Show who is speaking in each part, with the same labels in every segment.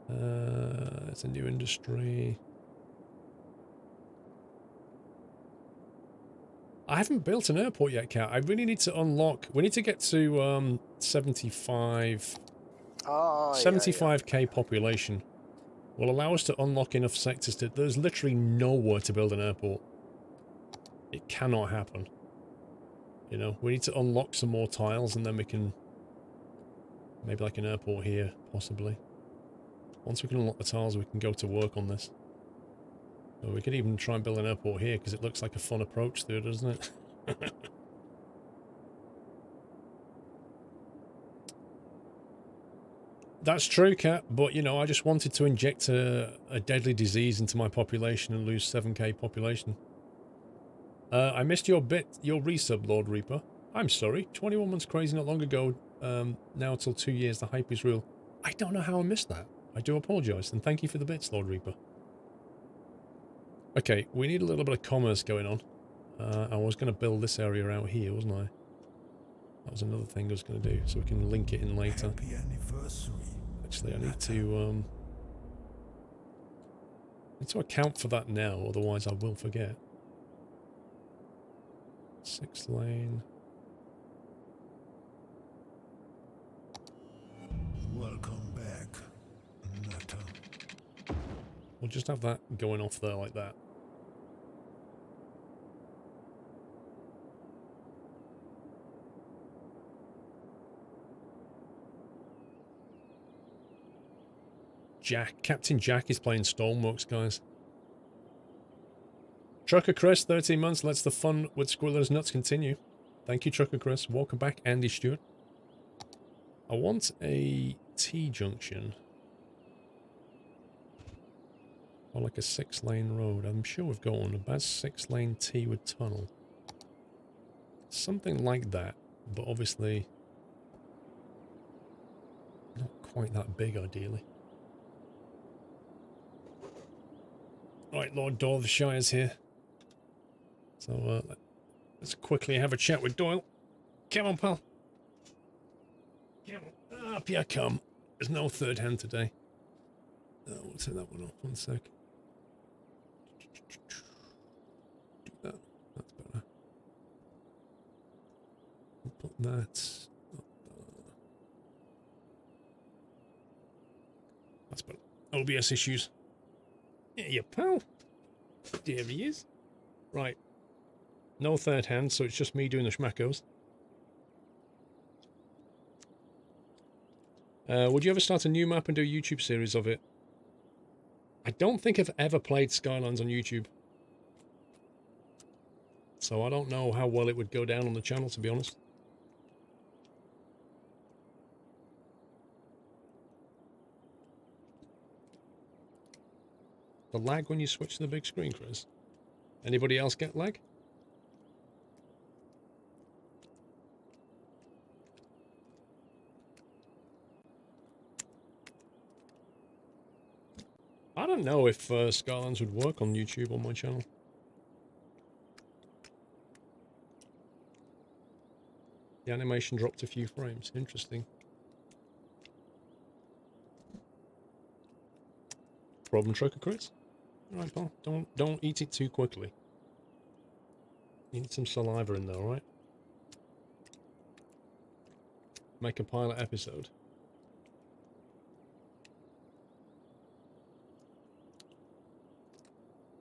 Speaker 1: It's a new industry. I haven't built an airport yet, Kat. I really need to unlock... We need to get to 75...
Speaker 2: Oh,
Speaker 1: 75k population will allow us to unlock enough sectors to... There's literally nowhere to build an airport. It cannot happen. You know, we need to unlock some more tiles and then we can... Maybe like an airport here, possibly. Once we can unlock the tiles, we can go to work on this. Or we could even try and build an airport here, because it looks like a fun approach to it, doesn't it? That's true, Kat, but, you know, I just wanted to inject a deadly disease into my population and lose 7k population. I missed your resub, Lord Reaper. I'm sorry. 21 months crazy not long ago. Now till 2 years, the hype is real. I don't know how I missed that. I do apologise, and thank you for the bits, Lord Reaper. Okay, we need a little bit of commerce going on. I was going to build this area out here, wasn't I? That was another thing I was going to do, so we can link it in later. Actually, I need to account for that now, otherwise I will forget. 6 lane.
Speaker 3: Welcome back, Nutter.
Speaker 1: We'll just have that going off there like that. Captain Jack is playing Stormworks, guys. Trucker Chris, 13 months, lets the fun with Squirrel's Nuts continue. Thank you, Trucker Chris. Welcome back, Andy Stewart. I want a T-junction. Or like a 6-lane road. I'm sure we've got one. About 6-lane T with tunnel. Something like that, but obviously not quite that big, ideally. Right, Lord Doyle, the Shire's here. So, let's quickly have a chat with Doyle. Come on, pal. Come on. Up you come. There's no third hand today. We'll take that one off. 1 sec. Do that. That's better. We'll put that up there. That's better. OBS issues. Yeah, you pal. There he is. Right. No third hand, so it's just me doing the schmackos. Would you ever start a new map and do a YouTube series of it? I don't think I've ever played Skylines on YouTube. So I don't know how well it would go down on the channel, to be honest. The lag when you switch to the big screen, Chris? Anybody else get lag? I don't know if Skylines would work on YouTube on my channel. The animation dropped a few frames. Interesting. Problem trucker, Chris? Alright, pal. Don't eat it too quickly. You need some saliva in there, alright? Make a pilot episode.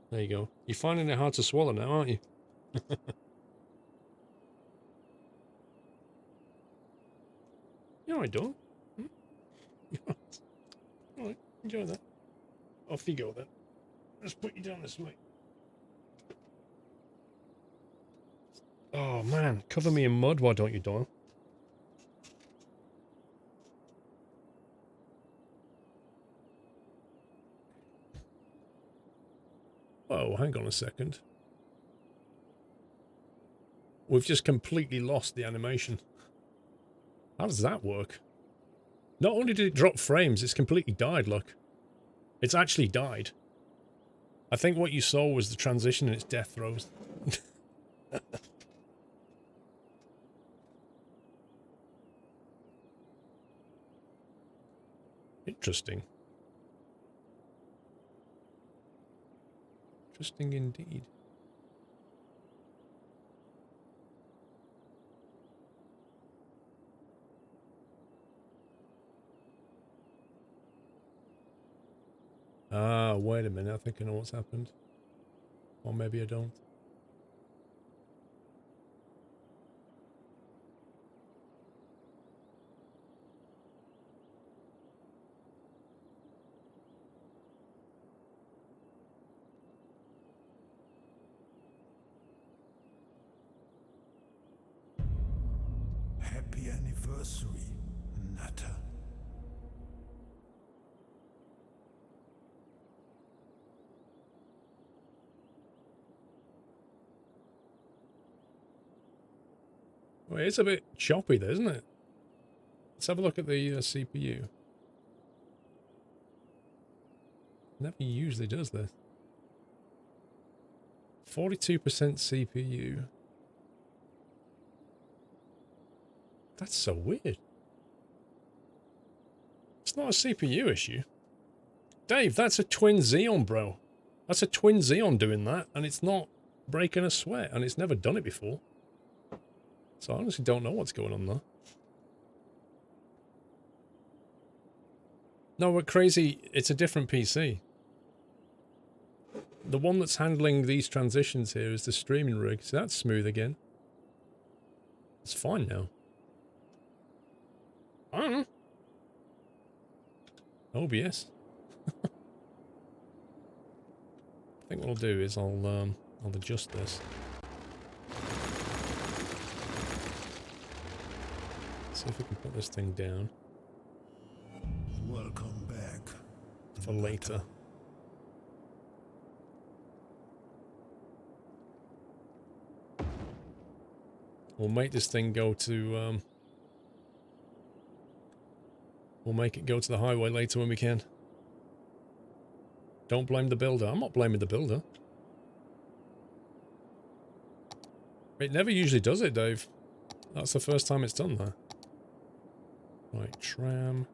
Speaker 1: There you go. You're finding it hard to swallow now, aren't you? You alright, Dawn? Alright, enjoy that. Off you go then. Let's put you down this way. Oh man, cover me in mud, why don't you, Doyle? Oh, hang on a second. We've just completely lost the animation. How does that work? Not only did it drop frames, it's completely died, look. It's actually died. I think what you saw was the transition and its death throes. Interesting. Interesting indeed. Ah, wait a minute. I think I know what's happened. Or maybe I don't.
Speaker 3: Happy anniversary, Nutter.
Speaker 1: Well, it's a bit choppy there, isn't it? Let's have a look at the CPU. Never usually does this. 42% CPU. That's so weird. It's not a CPU issue. Dave, that's a twin Xeon, bro. That's a twin Xeon doing that, and it's not breaking a sweat, and it's never done it before. So I honestly don't know what's going on there. No, but crazy, it's a different PC. The one that's handling these transitions here is the streaming rig, so that's smooth again. It's fine now. I don't know. OBS. I think what I'll do is I'll adjust this. See if we can put this thing down
Speaker 3: Welcome back.
Speaker 1: for later. We'll make this thing go to we'll make it go to the highway later when we can. Don't blame the builder. I'm not blaming the builder. It never usually does it, Dave. That's the first time it's done that. Right, tram.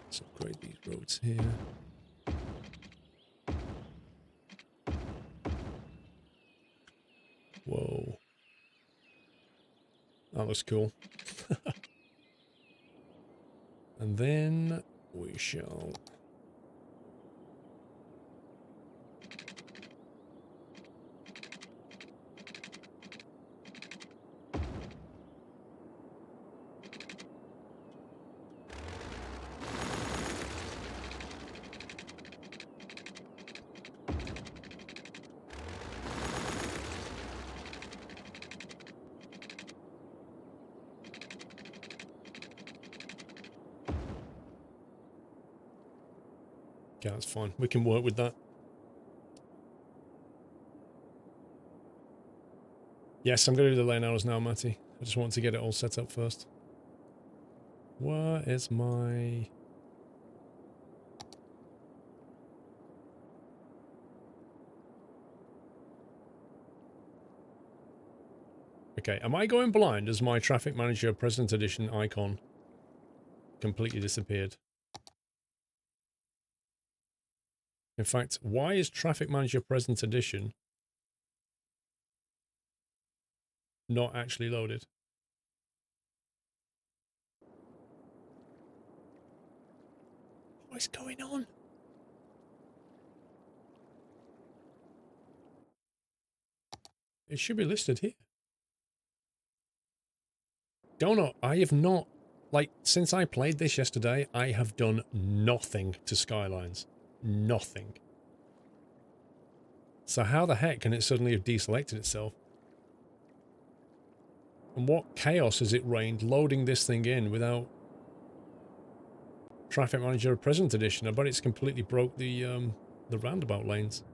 Speaker 1: Let's upgrade these roads here. Whoa. That looks cool. And then we shall... Yeah, that's fine. We can work with that. Yes, I'm going to do the lane hours now, Matty. I just want to get it all set up first. Where is my... Okay, am I going blind as my Traffic Manager Present Edition icon completely disappeared? In fact, why is Traffic Manager Present Edition not actually loaded? What is going on? It should be listed here. Donut, I have not, like, since I played this yesterday, I have done nothing to Skylines. Nothing. So how the heck can it suddenly have deselected itself? And what chaos has it rained loading this thing in without Traffic Manager Present Edition? I bet it's completely broke the roundabout lanes.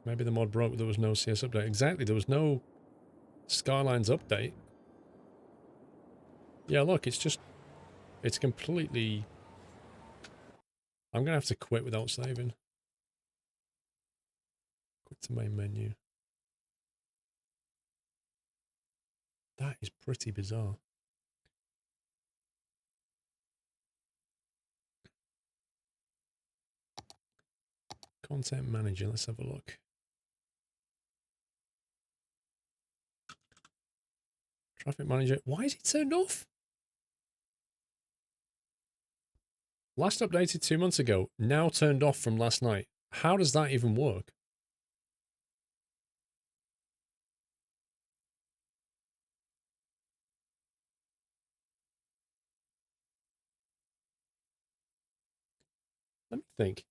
Speaker 1: Maybe the mod broke, there was no CS update. Exactly, there was no Skylines update. Yeah, look, it's just... It's completely... I'm going to have to quit without saving. Quit the main menu. That is pretty bizarre. Content manager, let's have a look. Traffic manager, why is it turned off? Last updated 2 months ago, now turned off from last night. How does that even work? Let me think.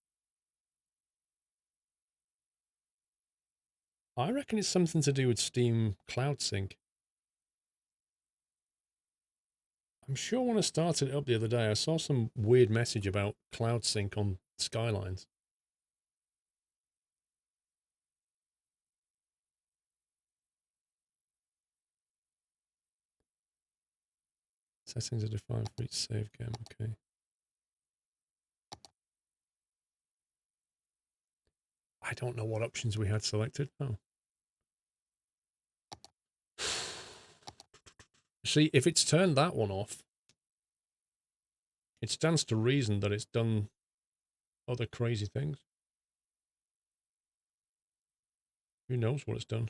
Speaker 1: I reckon it's something to do with Steam Cloud Sync. I'm sure when I started it up the other day, I saw some weird message about Cloud Sync on Skylines. Settings are defined for each save game, okay. I don't know what options we had selected. Oh. See, if it's turned that one off, it stands to reason that it's done other crazy things. Who knows what it's done?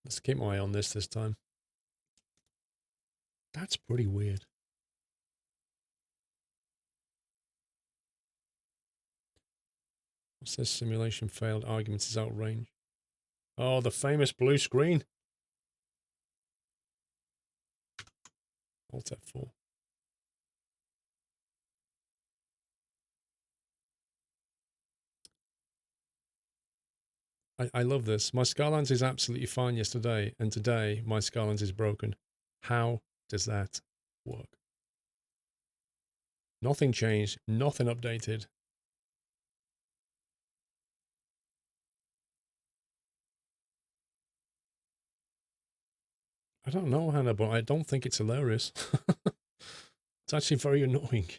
Speaker 1: Let's keep my eye on this time. That's pretty weird. What's this? Simulation failed. Argument is out of range. Oh, the famous blue screen. Alt F4. I love this. My Skylines is absolutely fine yesterday, and today my Skylines is broken. How does that work? Nothing changed, nothing updated. I don't know, Hannah, but I don't think it's hilarious. It's actually very annoying.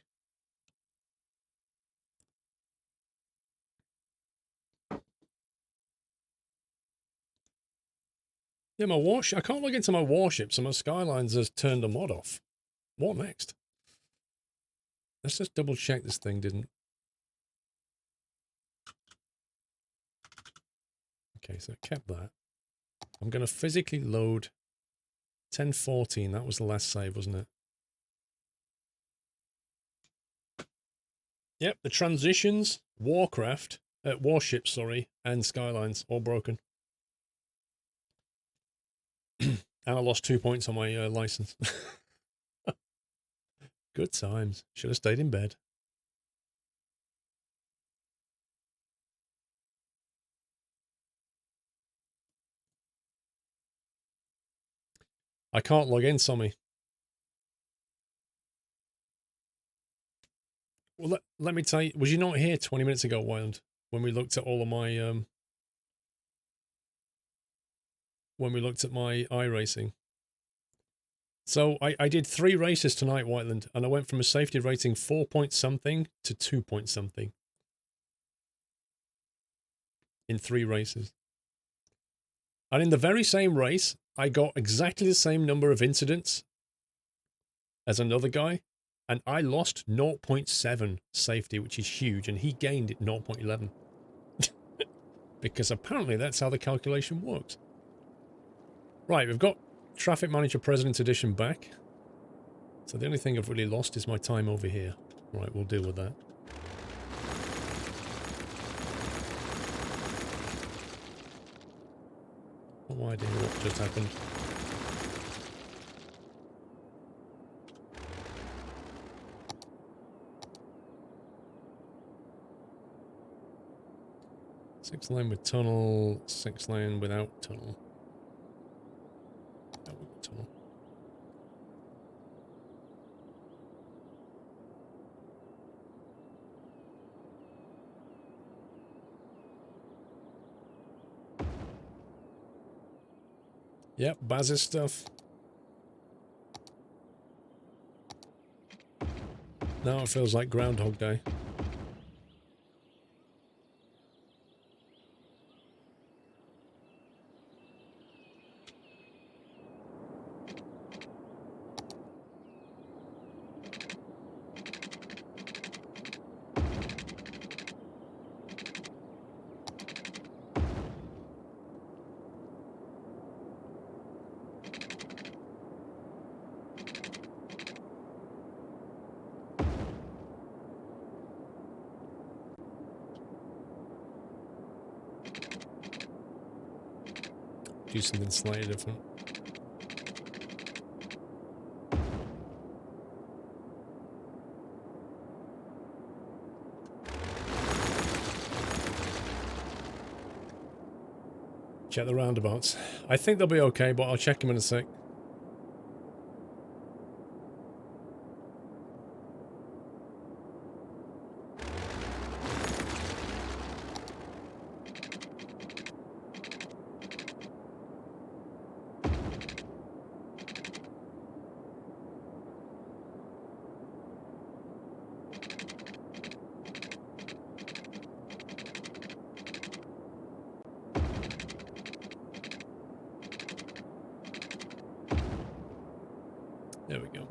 Speaker 1: Yeah, my warship. I can't log into my warship, so my Skylines has turned the mod off. What next? Let's just double check this thing didn't. Okay, so it kept that. I'm going to physically load 1014. That was the last save, wasn't it? Yep, the transitions, Warcraft, warships, sorry, and Skylines all broken. And I lost 2 points on my license. Good times. Should have stayed in bed. I can't log in, Sommy. Well, let me tell you, was you not here 20 minutes ago, Wyland, when we looked at all of my, when we looked at my iRacing? So I did 3 races tonight, Whiteland, and I went from a safety rating 4 point something to 2 point something. In 3 races. And in the very same race, I got exactly the same number of incidents as another guy, and I lost 0.7 safety, which is huge, and he gained it 0.11. Because apparently that's how the calculation works. Right, we've got Traffic Manager President Edition back. So the only thing I've really lost is my time over here. Right, we'll deal with that. No idea what just happened. Six lane with tunnel, 6 lane without tunnel. No, we've got tunnel. Yep, Baz's stuff. Now it feels like Groundhog Day. Do something slightly different. Check the roundabouts. I think they'll be okay, but I'll check them in a sec. There we go.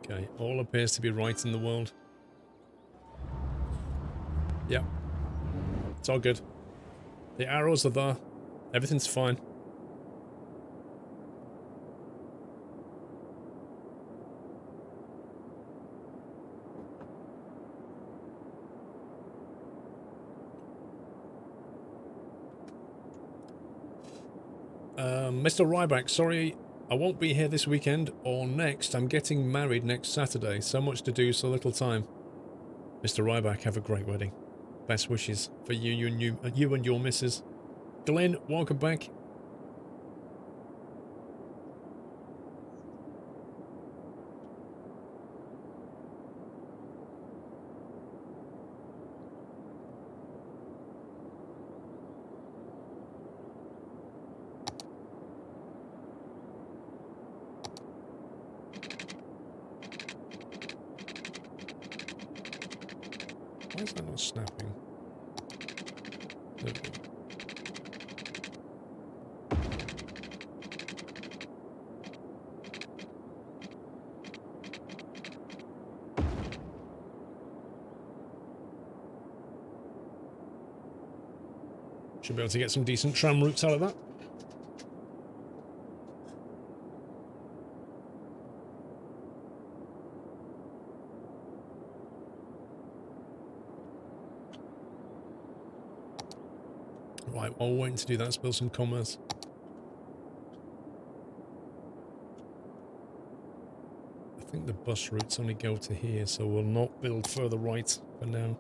Speaker 1: Okay, all appears to be right in the world. Yep. It's all good. The arrows are there. Everything's fine. Mr. Ryback, sorry I won't be here this weekend or next. I'm getting married next Saturday. So much to do, so little time. Mr. Ryback, have a great wedding. Best wishes for you and your missus. Glenn, welcome back. Why is that not snapping? There we go. Should be able to get some decent tram routes out of that. Right, while we're waiting to do that, let's build some commerce. I think the bus routes only go to here, so we'll not build further right for now.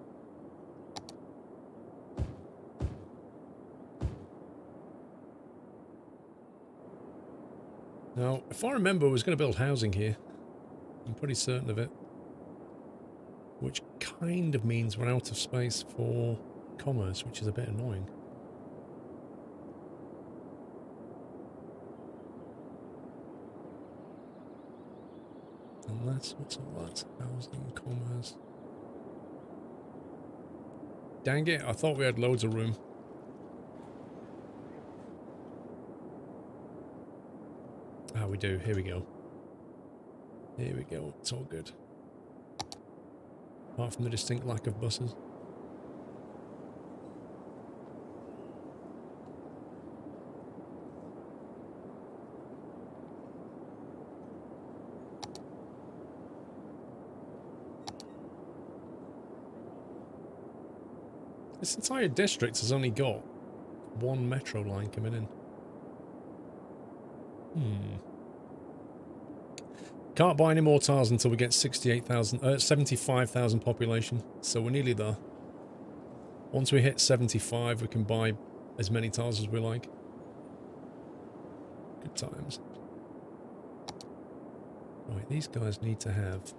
Speaker 1: Now, if I remember, I was going to build housing here. I'm pretty certain of it. Which kind of means we're out of space for commerce, which is a bit annoying. Unless, what's all that? Housing, commerce. Dang it, I thought we had loads of room. Ah, we do. Here we go. Here we go. It's all good. Apart from the distinct lack of buses. This entire district has only got one metro line coming in. Can't buy any more tiles until we get 75,000 population, so we're nearly there. Once we hit 75, we can buy as many tiles as we like. Good times. Right, these guys need to have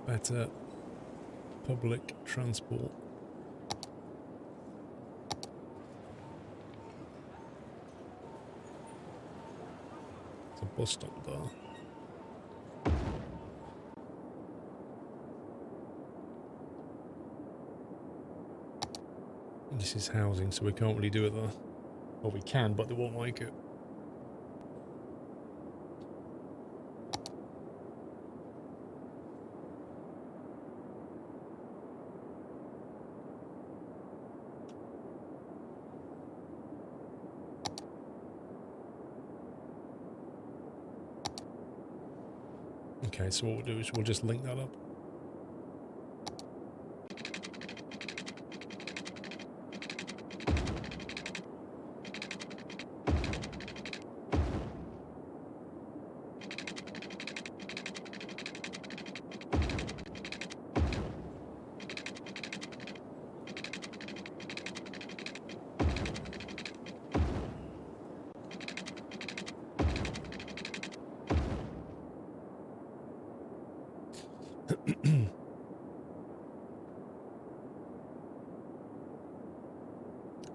Speaker 1: better public transport. There's a bus stop there. This is housing, so we can't really do it there. Well, we can, but they won't like it. Okay, so what we'll do is we'll just link that up.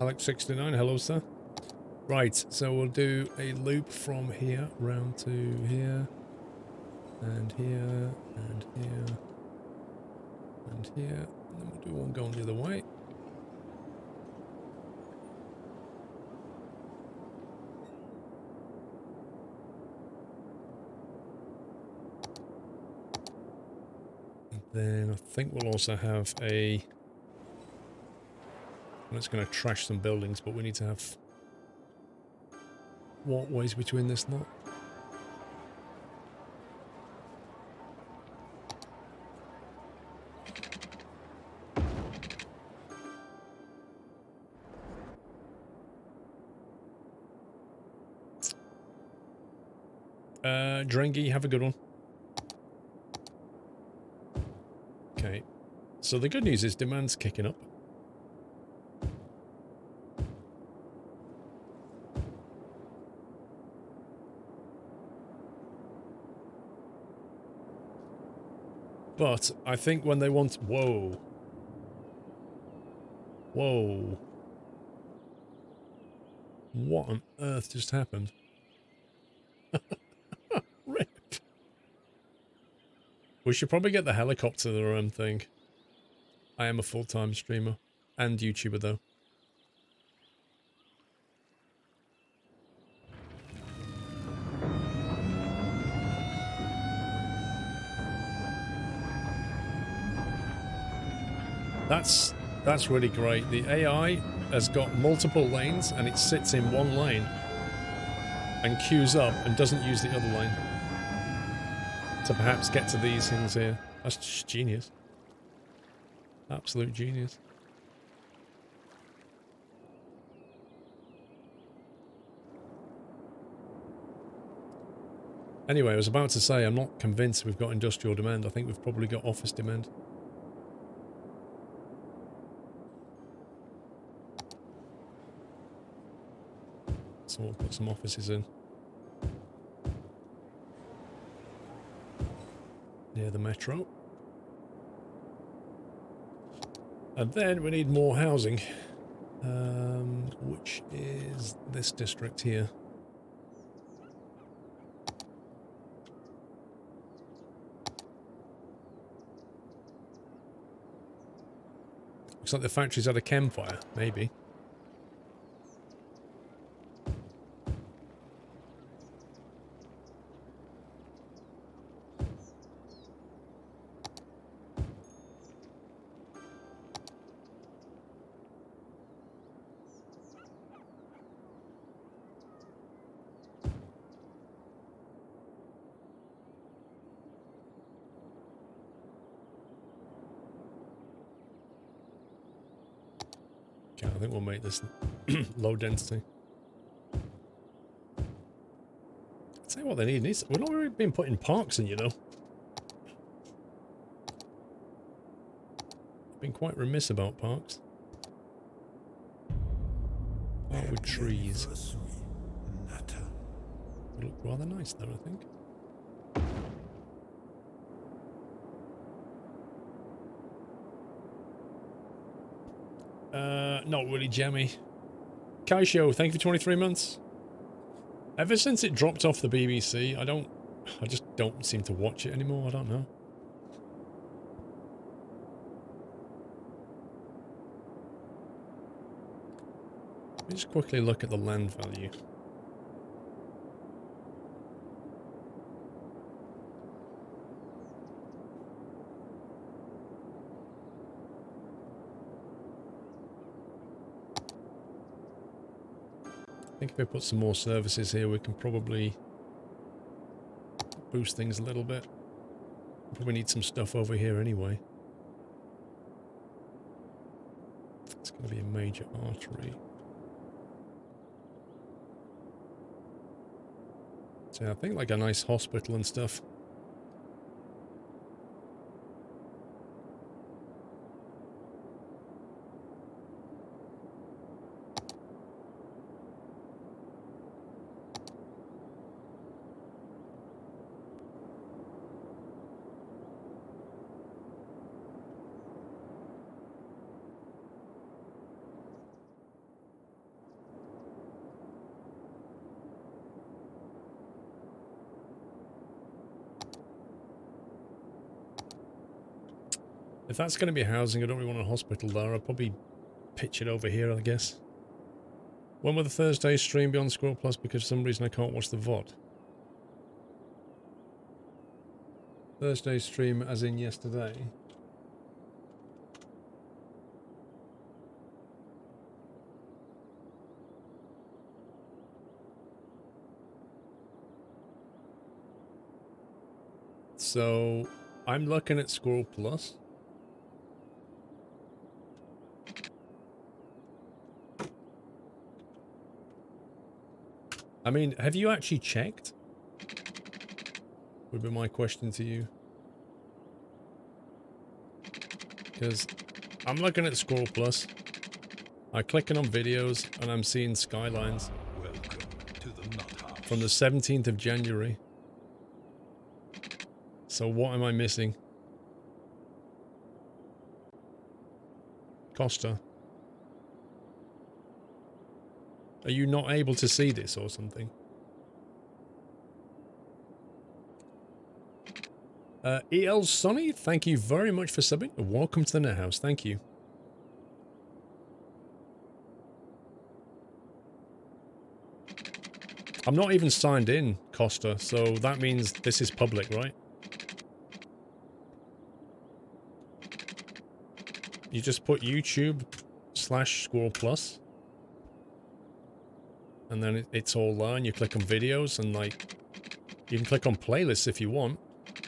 Speaker 1: Alex69, hello sir. Right, so we'll do a loop from here round to here, and here, and here, and here, and then we'll do one going the other way. And then I think we'll also have a... Well, it's going to trash some buildings, but we need to have walkways between this lot. Drengy, have a good one. Okay, so the good news is demand's kicking up. But I think when they want... Whoa. Whoa. What on earth just happened? Rip. We should probably get the helicopter thing. I am a full-time streamer. And YouTuber, though. That's really great. The AI has got multiple lanes and it sits in one lane and queues up and doesn't use the other lane to perhaps get to these things here. That's just genius. Absolute genius. Anyway, I was about to say, I'm not convinced we've got industrial demand. I think we've probably got office demand. So we'll put some offices in. Near the metro. And then we need more housing. Which is this district here. Looks like the factory's had a campfire, maybe. Okay, I think we'll make this low density. I'll tell you what they need. We're not really been putting parks in, you know. Been quite remiss about parks. Oh, with trees.
Speaker 3: Anniversary natter.
Speaker 1: They look rather nice though, I think. Not really jammy. Kaisho, thank you for 23 months. Ever since it dropped off the BBC, I just don't seem to watch it anymore, I don't know. Let me just quickly look at the land value. I think if we put some more services here, we can probably boost things a little bit. Probably need some stuff over here anyway. It's going to be a major artery. So I think like a nice hospital and stuff. If that's going to be housing, I don't really want a hospital there. I'll probably pitch it over here, I guess. When will the Thursday stream be on SquirrelPlus? Because for some reason I can't watch the VOD. Thursday stream as in yesterday. So, I'm looking at SquirrelPlus. I mean, have you actually checked? Would be my question to you. Because I'm looking at SquirrelPlus. I'm clicking on videos and I'm seeing Skylines.
Speaker 3: Welcome to the nut house.
Speaker 1: From the 17th of January. So what am I missing? Costa. Are you not able to see this or something? EL Sonny, thank you very much for subbing. Welcome to the Net House. Thank you. I'm not even signed in, Costa, so that means this is public, right? You just put YouTube/SquirrelPlus. And then it's all there, and you click on videos, and like, you can click on playlists if you want.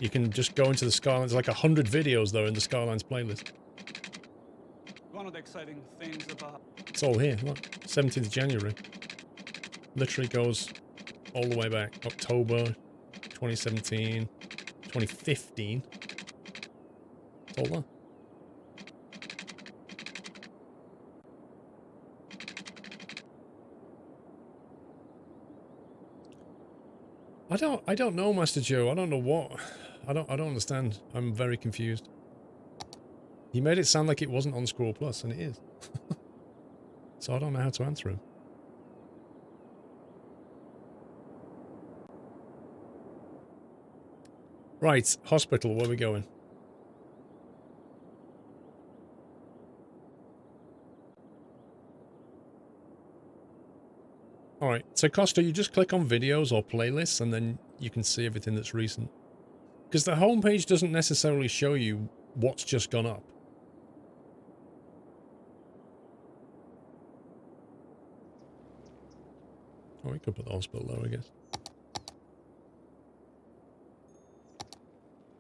Speaker 1: You can just go into the Skylines, like 100 videos though in the Skylines playlist.
Speaker 2: One of the exciting things about
Speaker 1: It's all here, look, 17th of January. Literally goes all the way back, October 2017, 2015. It's all there. I don't know, Master Joe. I don't know what. I don't understand. I'm very confused. He made it sound like it wasn't on SquirrelPlus, and it is. So I don't know how to answer him. Right, hospital, where are we going? Alright, so Costa, you just click on videos or playlists and then you can see everything that's recent. Because the homepage doesn't necessarily show you what's just gone up. Oh, we could put the hospital there, I guess.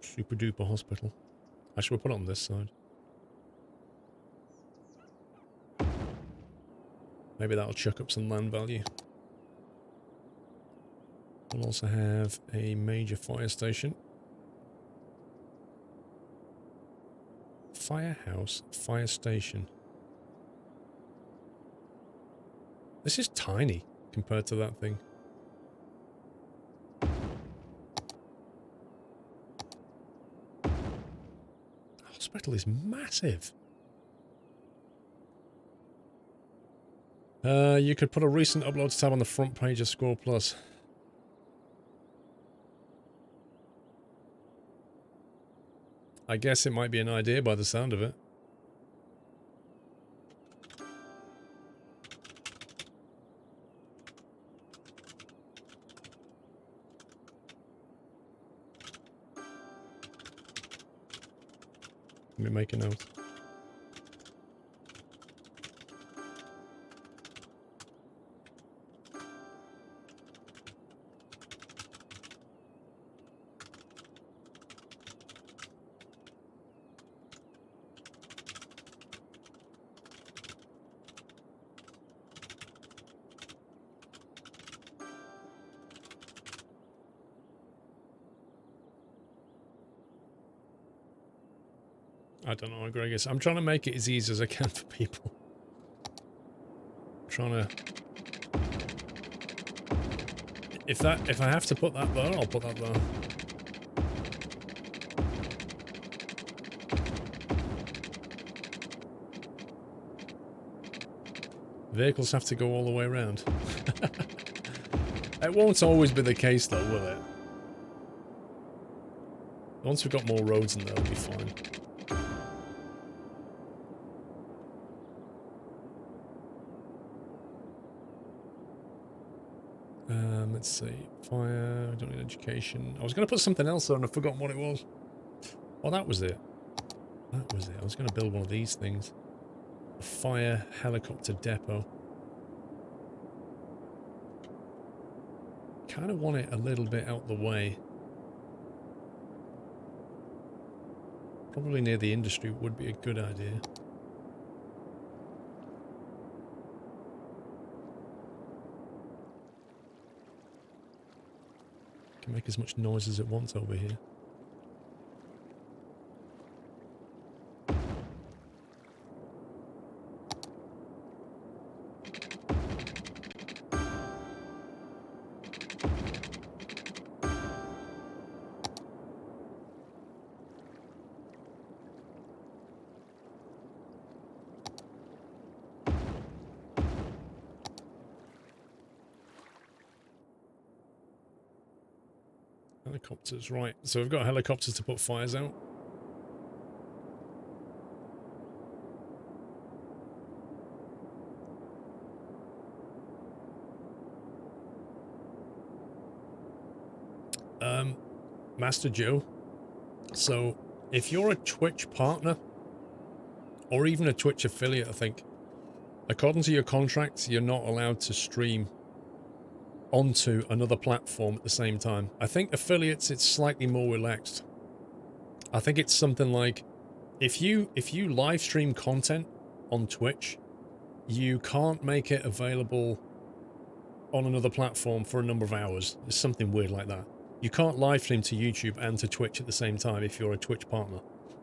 Speaker 1: Super duper hospital. Actually, we'll put it on this side. Maybe that'll chuck up some land value. We'll also have a major fire station. Firehouse, fire station. This is tiny compared to that thing. Hospital is massive. You could put a recent uploads tab on the front page of SquirrelPlus. I guess it might be an idea by the sound of it. Let me make a note. I don't know, Gregis. I'm trying to make it as easy as I can for people. I'm trying to... If I have to put that there, I'll put that there. Vehicles have to go all the way around. It won't always be the case though, will it? Once we've got more roads in there, it'll be fine. Let's see. Fire, I don't need education. I was going to put something else on, I've forgotten what it was. Oh, that was it. That was it. I was going to build one of these things. A fire helicopter depot. Kind of want it a little bit out the way. Probably near the industry would be a good idea. Can make as much noise as it wants over here. Helicopters, right. So we've got helicopters to put fires out. Master Joe. So if you're a Twitch partner, or even a Twitch affiliate, I think, according to your contracts, you're not allowed to stream onto another platform at the same time. I think affiliates, it's slightly more relaxed. I think it's something like if you live stream content on Twitch, you can't make it available on another platform for a number of hours. It's something weird like that. You can't live stream to YouTube and to Twitch at the same time if you're a Twitch partner.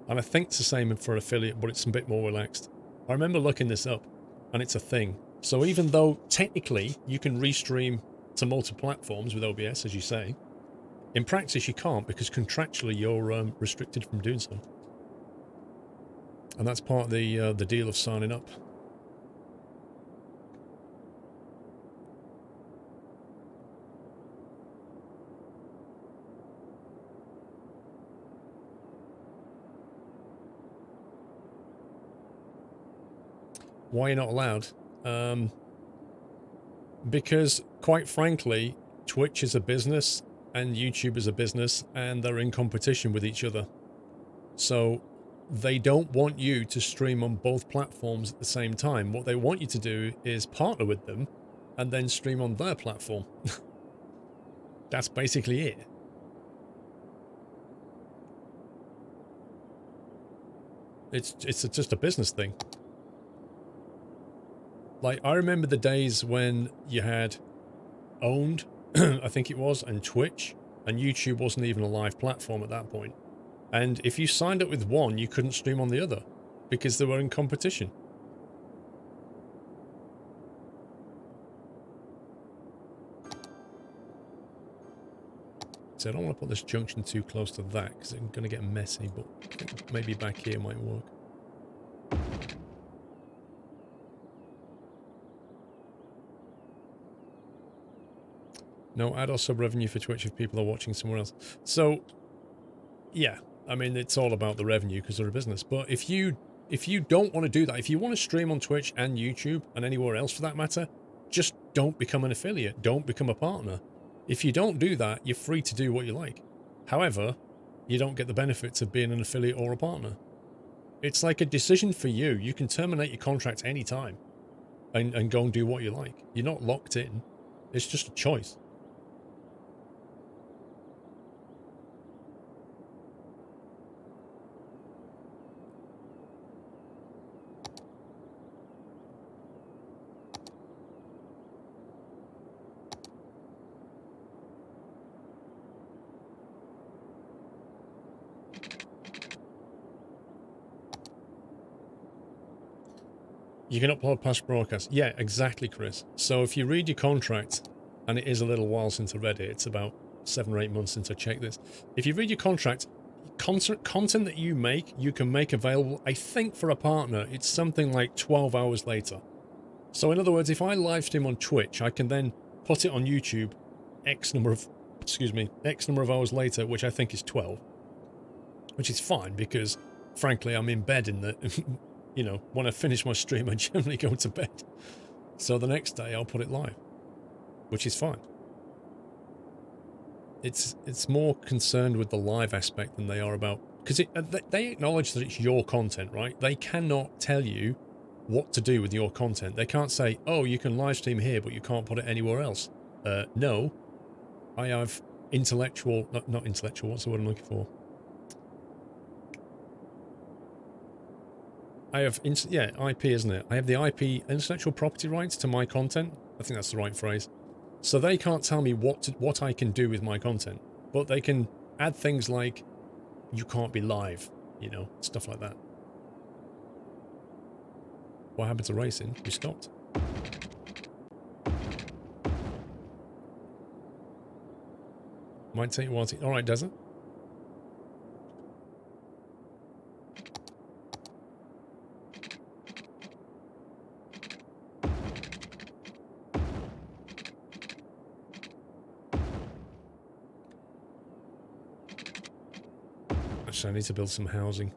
Speaker 1: And I think it's the same for an affiliate, but it's a bit more relaxed. I remember looking this up, and it's a thing. So even though technically you can restream to multiple platforms with OBS, as you say, in practice you can't because contractually you're restricted from doing so. And that's part of the deal of signing up. Why you're not allowed? Because, quite frankly, Twitch is a business and YouTube is a business, and they're in competition with each other. So they don't want you to stream on both platforms at the same time. What they want you to do is partner with them and then stream on their platform. That's basically it. It's just a business thing. Like, I remember the days when you had Owned, I think it was, and Twitch, and YouTube wasn't even a live platform at that point. And if you signed up with one, you couldn't stream on the other because they were in competition. So I don't want to put this junction too close to that because it's going to get messy, but I think maybe back here might work. No ad or sub revenue for Twitch if people are watching somewhere else. So, yeah, I mean, it's all about the revenue because they're a business. But if you don't want to do that, if you want to stream on Twitch and YouTube and anywhere else for that matter, just don't become an affiliate. Don't become a partner. If you don't do that, you're free to do what you like. However, you don't get the benefits of being an affiliate or a partner. It's like a decision for you. You can terminate your contract anytime and go and do what you like. You're not locked in. It's just a choice. You can upload past broadcasts. Yeah, exactly, Chris. So if you read your contract, and it is a little while since I read it, it's about 7 or 8 months since I checked this. If you read your contract, content that you make, you can make available, I think for a partner, it's something like 12 hours later. So in other words, if I live stream on Twitch, I can then put it on YouTube X number of hours later, which I think is 12. Which is fine because, frankly, I'm in bed in the... You know, when I finish my stream, I generally go to bed. So the next day, I'll put it live, which is fine. It's more concerned with the live aspect than they are about... Because they acknowledge that it's your content, right? They cannot tell you what to do with your content. They can't say, oh, you can live stream here, but you can't put it anywhere else. No. I have intellectual... Not intellectual, what's the word I'm looking for? I have, IP, isn't it? I have the IP, intellectual property rights to my content. I think that's the right phrase. So they can't tell me what I can do with my content, but they can add things like, you can't be live, you know, stuff like that. What happened to racing? We stopped. Might take a while to... All right, does it? Actually, I need to build some housing.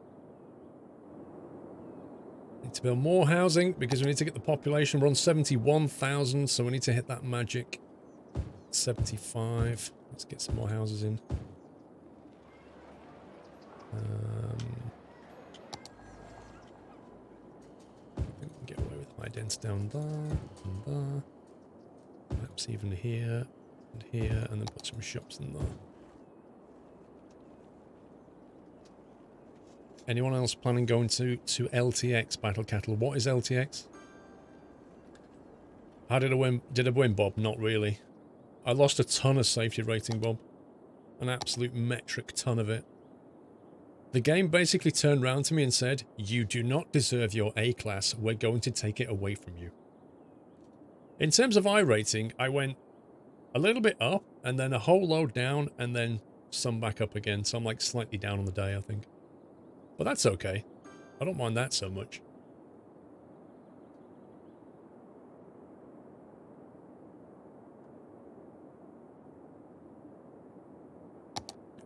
Speaker 1: Need to build more housing because we need to get the population. We're on 71,000, so we need to hit that magic 75. Let's get some more houses in. I think we can get away with high dense down there and there. Perhaps even here and here, and then put some shops in there. Anyone else planning going to LTX Battle Cattle? What is LTX? How did I win? Did I win, Bob? Not really. I lost a ton of safety rating, Bob. An absolute metric ton of it. The game basically turned around to me and said, you do not deserve your A class. We're going to take it away from you. In terms of I rating, I went a little bit up and then a whole load down and then some back up again. So I'm like slightly down on the day, I think. But that's okay. I don't mind that so much.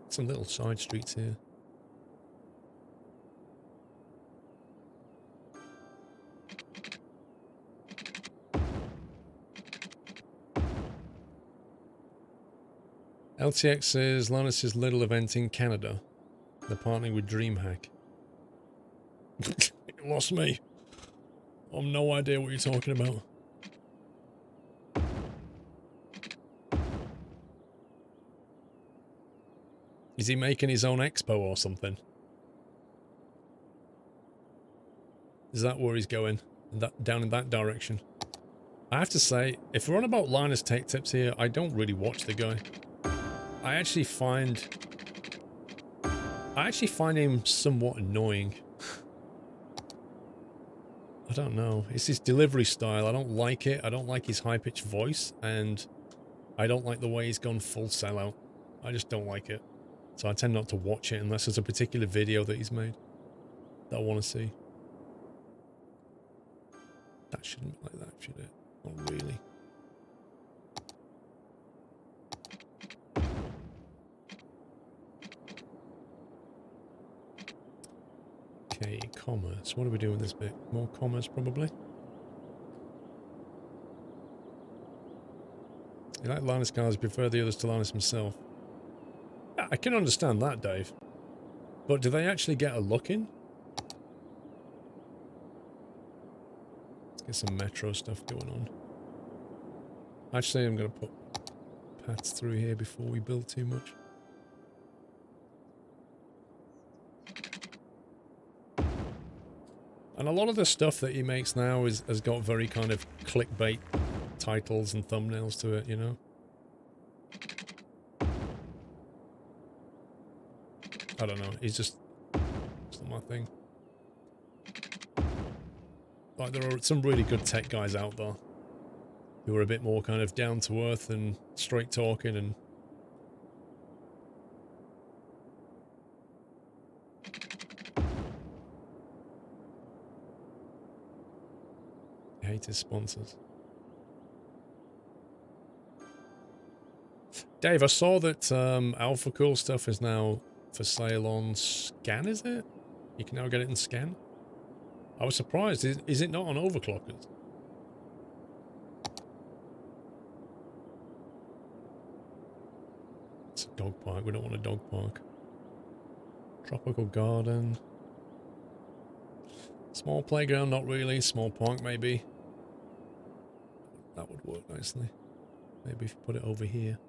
Speaker 1: Some little side streets here. LTX says Lannis's little event in Canada. They're partnering with DreamHack. You lost me. I have no idea what you're talking about. Is he making his own expo or something? Is that where he's going? Down in that direction? I have to say, if we're on about Linus Tech Tips here, I don't really watch the guy. I actually find him somewhat annoying. I don't know. It's his delivery style. I don't like it. I don't like his high-pitched voice, and I don't like the way he's gone full sellout. I just don't like it. So I tend not to watch it unless there's a particular video that he's made that I want to see. That shouldn't be like that, should it? Not really. Okay, commerce. What do we do with this bit? More commerce, probably. You like Linus cars, prefer the others to Linus himself. Yeah, I can understand that, Dave. But do they actually get a look in? Let's get some metro stuff going on. Actually, I'm going to put paths through here before we build too much. And a lot of the stuff that he makes now has got very kind of clickbait titles and thumbnails to it, you know? I don't know, it's not my thing. Like, there are some really good tech guys out there who are a bit more kind of down to earth and straight talking and... I hate his sponsors. Dave, I saw that Alpha Cool stuff is now for sale on Scan, is it? You can now get it in Scan? I was surprised. Is it not on Overclockers? It's a dog park. We don't want a dog park. Tropical garden. Small playground, not really. Small park, maybe. That would work nicely. Maybe if you put it over here.